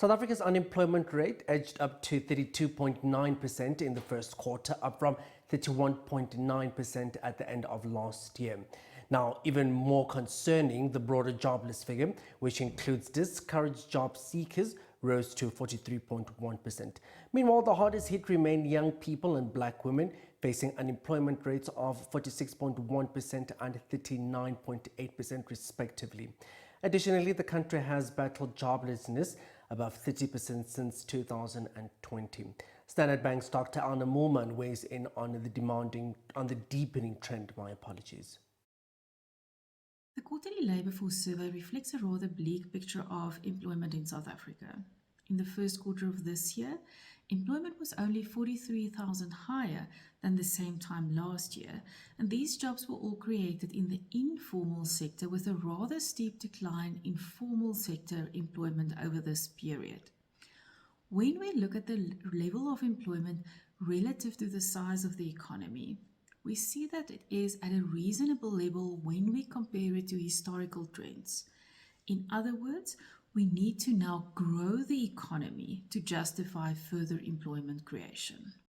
South Africa's unemployment rate edged up to 32.9% in the first quarter, up from 31.9% at the end of last year. Now, even more concerning, the broader jobless figure, which includes discouraged job seekers, rose to 43.1%. Meanwhile, the hardest hit remain young people and black women, facing unemployment rates of 46.1% and 39.8% respectively. Additionally, the country has battled joblessness above 30% since 2020. Standard Bank's Dr. Anna Moolman weighs in on the deepening trend. My apologies. The quarterly labour force survey reflects a rather bleak picture of employment in South Africa. In the first quarter of this year, employment was only 43,000 higher than the same time last year, and these jobs were all created in the informal sector, with a rather steep decline in formal sector employment over this period. When we look at the level of employment relative to the size of the economy, we see that it is at a reasonable level when we compare it to historical trends. In other words, we need to now grow the economy to justify further employment creation.